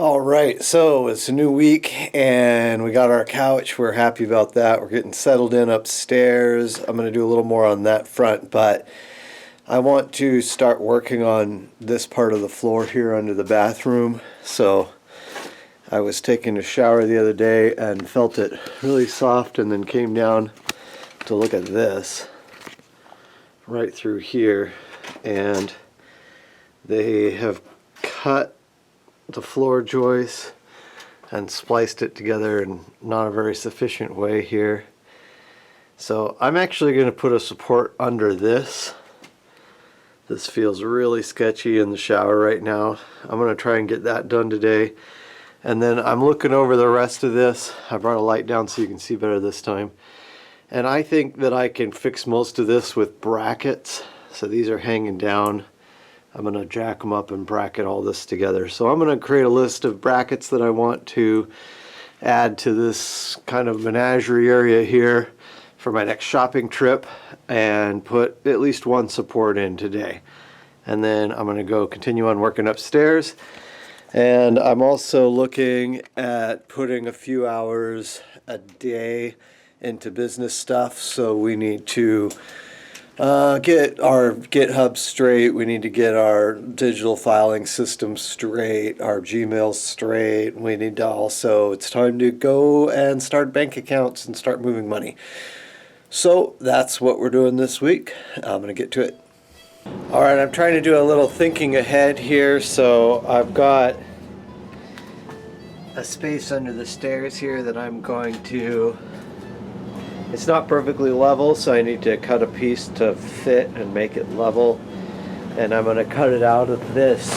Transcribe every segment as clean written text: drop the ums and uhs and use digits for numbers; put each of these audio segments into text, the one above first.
All right, so it's a new week and we got our couch. We're happy about that. We're getting settled in upstairs. I'm going to do a little more on that front, but I want to start working on this part of the floor here under the bathroom. So I was taking a shower the other day and felt it really soft, and then came down to look at this right through here, and they have cut the floor joist and spliced it together in not a very sufficient way here. So I'm actually going to put a support under this. This feels really sketchy in the shower right now. I'm going to try and get that done today. And then I'm looking over the rest of this. I brought a light down so you can see better this time. And I think that I can fix most of this with brackets. So these are hanging down. I'm going to jack them up and bracket all this together. So I'm going to create a list of brackets that I want to add to this kind of menagerie area here for my next shopping trip, and put at least one support in today. And then I'm going to go continue on working upstairs. And I'm also looking at putting a few hours a day into business stuff. So we need to get our GitHub straight. We need to get our digital filing system straight, our Gmail straight. We need to also, it's time to go and start bank accounts and start moving money. So that's what we're doing this week. I'm going to get to it. All right, I'm trying to do a little thinking ahead here. So I've got a space under the stairs here that I'm going to, it's not perfectly level, so I need to cut a piece to fit and make it level. And I'm going to cut it out of this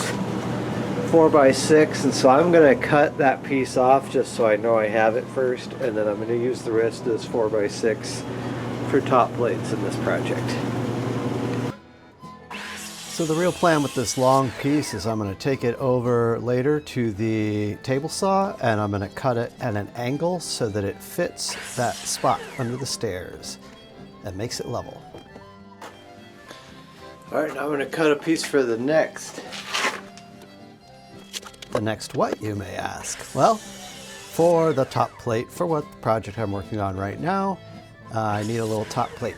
4x6, and so I'm going to cut that piece off just so I know I have it first, and then I'm going to use the rest of this 4x6 for top plates in this project. So the real plan with this long piece is I'm going to take it over later to the table saw, and I'm going to cut it at an angle so that it fits that spot under the stairs and makes it level. All right, now I'm going to cut a piece for the next. The next what, you may ask? Well, for the top plate for what project I'm working on right now, I need a little top plate.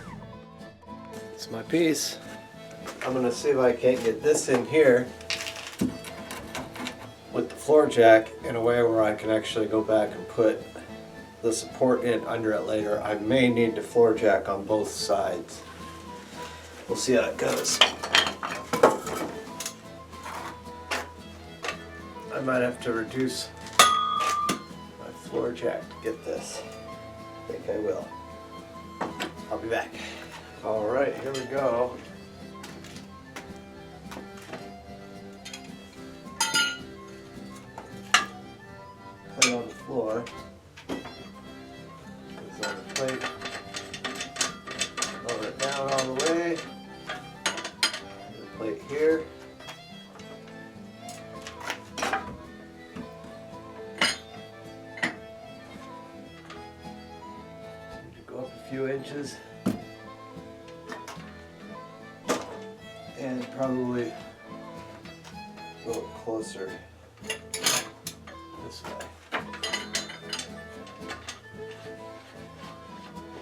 It's my piece. I'm going to see if I can't get this in here with the floor jack in a way where I can actually go back and put the support in under it later. I may need to floor jack on both sides. We'll see how it goes. I might have to reduce my floor jack to get this. I think I will. I'll be back. All right, here we go. Put it on the floor. Put this on the plate. Lower it down all the way. Put the plate here. Go up a few inches. And probably a little closer this way.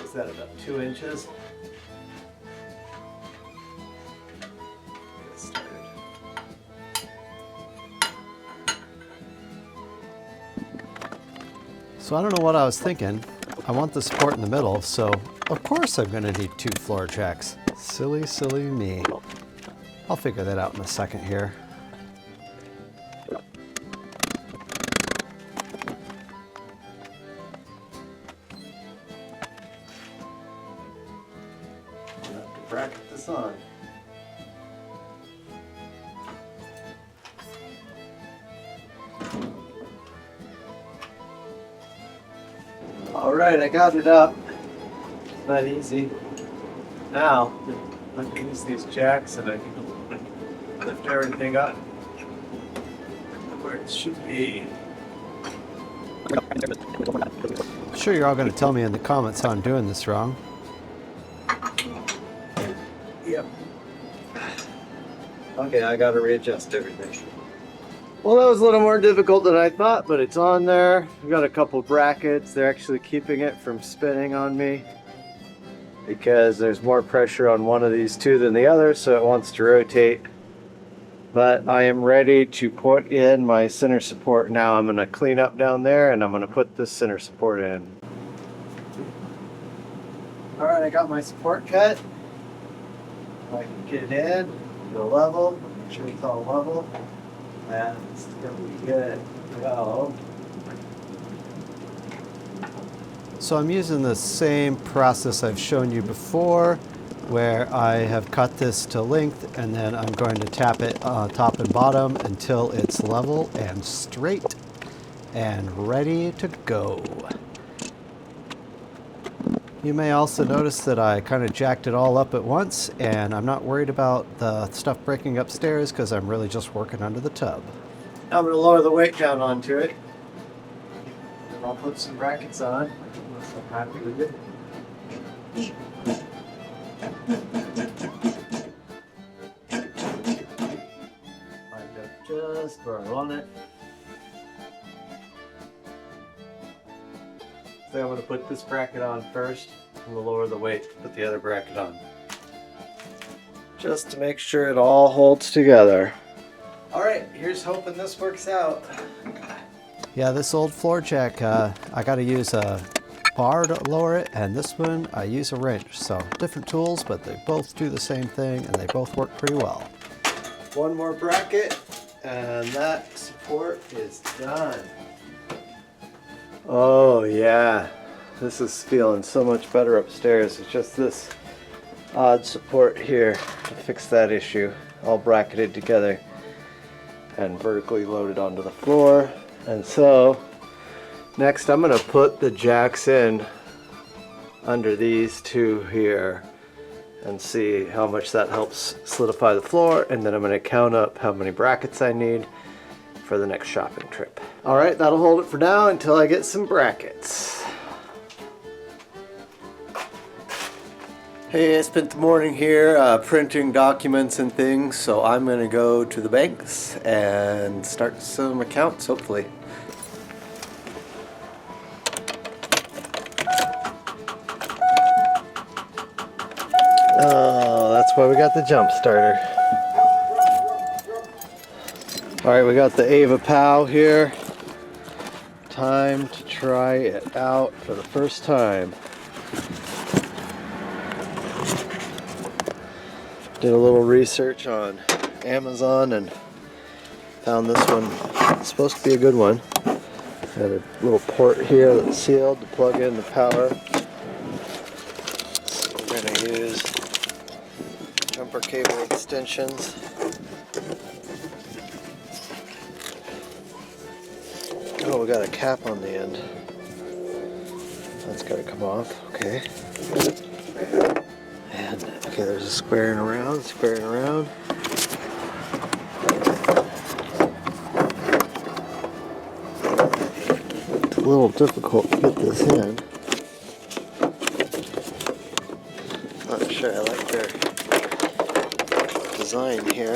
Is that about 2 inches? Get started. So I don't know what I was thinking. I want the support in the middle, so of course I'm going to need 2 floor jacks. Silly, silly me. I'll figure that out in a second here. I'll have to bracket this on. All right, I got it up. It's not easy. Now, I can use these jacks and I can lift everything up where it should be. I'm sure you're all going to tell me in the comments how I'm doing this wrong. Yep. Okay, I got to readjust everything. Well, that was a little more difficult than I thought, but it's on there. I've got a couple brackets. They're actually keeping it from spinning on me because there's more pressure on one of these two than the other, so it wants to rotate. But I am ready to put in my center support now. I'm going to clean up down there and I'm going to put this center support in. Alright, I got my support cut. I can get it in, get it level, make sure it's all level. And it's going to be good to go. So I'm using the same process I've shown you before, where I have cut this to length and then I'm going to tap it top and bottom until it's level and straight and ready to go. You may also notice that I kind of jacked it all up at once, and I'm not worried about the stuff breaking upstairs because I'm really just working under the tub. Now I'm going to lower the weight down onto it. And I'll put some brackets on once I'm happy with it. Lined up just where I want it. So I'm going to put this bracket on first, and we'll lower the weight to put the other bracket on. Just to make sure it all holds together. Alright, here's hoping this works out. Yeah, this old floor jack, I got to use a bar to lower it, and this one I use a wrench. So different tools, but they both do the same thing, and they both work pretty well. One more bracket, and that support is done. Oh yeah, this is feeling so much better upstairs. It's just this odd support here to fix that issue. All bracketed together and vertically loaded onto the floor. And so next I'm going to put the jacks in under these two here and see how much that helps solidify the floor, and then I'm going to count up how many brackets I need for the next shopping trip. Alright, that'll hold it for now until I get some brackets. Hey, I spent the morning here printing documents and things, so I'm going to go to the banks and start some accounts, hopefully. Oh, that's why we got the jump starter. Alright, we got the AVAOW here. Time to try it out for the first time. Did a little research on Amazon and found this one. It's supposed to be a good one. Got a little port here that's sealed to plug in the power. So we're going to use jumper cable extensions. Oh, we got a cap on the end. That's got to come off. Okay. And okay, there's a squaring around, squaring around. It's a little difficult to get this in. Not sure I like their design here.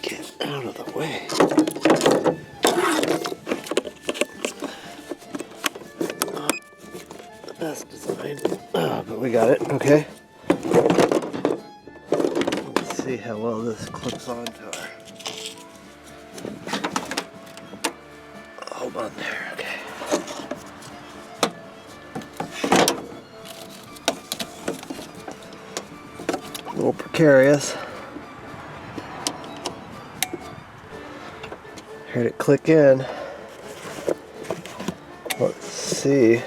Get out of the way. Best design, but we got it. Okay. Let's see how well this clips onto our. Hold on there. Okay. A little precarious. Heard it click in. Let's see.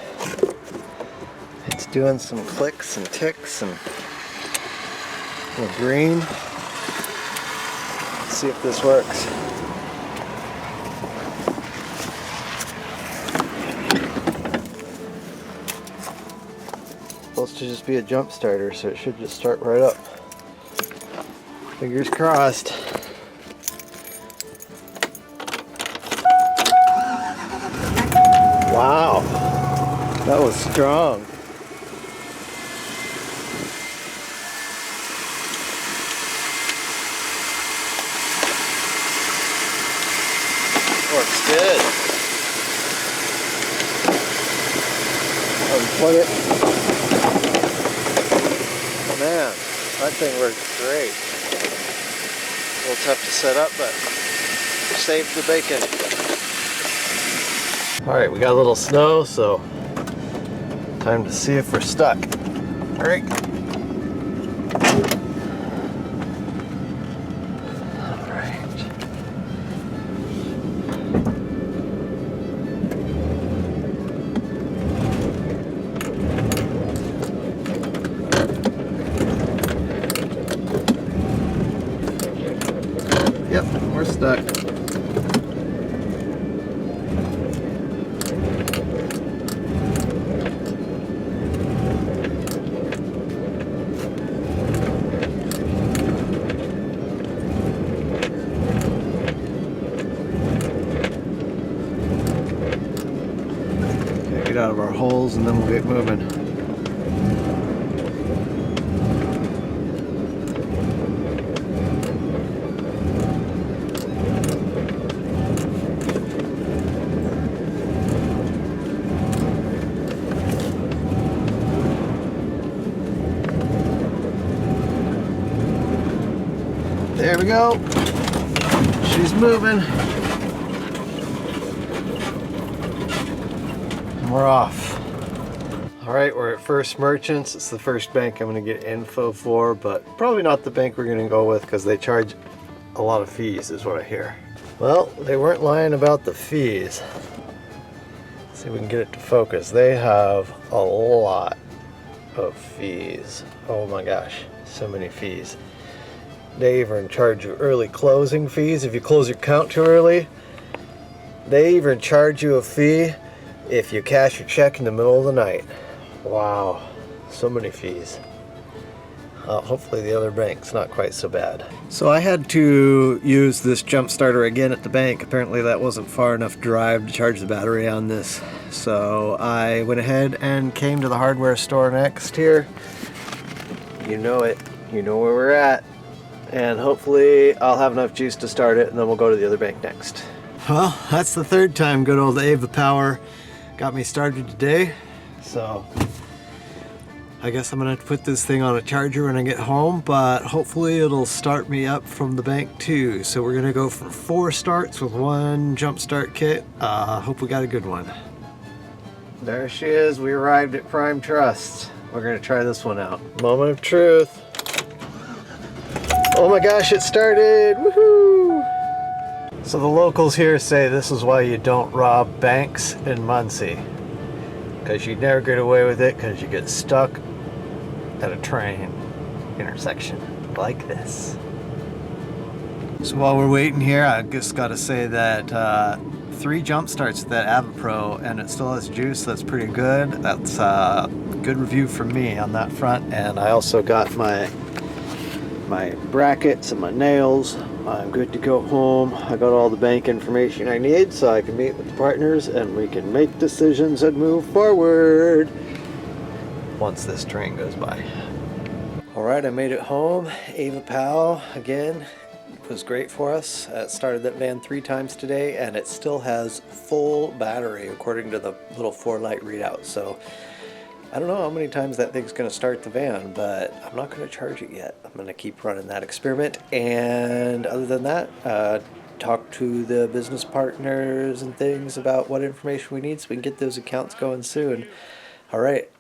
It's doing some clicks and ticks and a little green. Let's see if this works. It's supposed to just be a jump starter, so it should just start right up. Fingers crossed. Wow, that was strong. Works good. Unplug it. Man, that thing works great. A little tough to set up, but saved the bacon. Alright, we got a little snow, so time to see if we're stuck. Alright. Yep, we're stuck. Okay, get out of our holes and then we'll get moving. There we go. She's moving. And we're off. All right, we're at First Merchants. It's the first bank I'm gonna get info for, but probably not the bank we're gonna go with because they charge a lot of fees is what I hear. Well, they weren't lying about the fees. Let's see if we can get it to focus. They have a lot of fees. Oh my gosh, so many fees. They even charge you early closing fees if you close your account too early. They even charge you a fee if you cash your check in the middle of the night. Wow, so many fees. Hopefully the other bank's not quite so bad. So I had to use this jump starter again at the bank. Apparently that wasn't far enough drive to charge the battery on this. So I went ahead and came to the hardware store next here. You know it, you know where we're at. And hopefully I'll have enough juice to start it and then we'll go to the other bank next. Well, that's the third time good old AVAOW got me started today. So I guess I'm gonna have to put this thing on a charger when I get home, but hopefully it'll start me up from the bank too. So we're gonna go for 4 starts with 1 jump start kit. Hope we got a good one. There she is, we arrived at Prime Trust. We're gonna try this one out. Moment of truth. Oh my gosh, it started! Woohoo! So the locals here say this is why you don't rob banks in Muncie. Because you never get away with it because you get stuck at a train intersection like this. So while we're waiting here, I just got to say that 3 jump starts with that AVAOW and it still has juice. That's pretty good. That's a good review from me on that front. And I also got my brackets and my nails. I'm good to go home. I got all the bank information I need so I can meet with the partners and we can make decisions and move forward once this train goes by. All right, I made it home. AVAOW again was great for us. It started that van 3 times today and it still has full battery according to the little 4-light readout. So I don't know how many times that thing's going to start the van, but I'm not going to charge it yet. I'm going to keep running that experiment. And other than that, talk to the business partners and things about what information we need so we can get those accounts going soon. All right,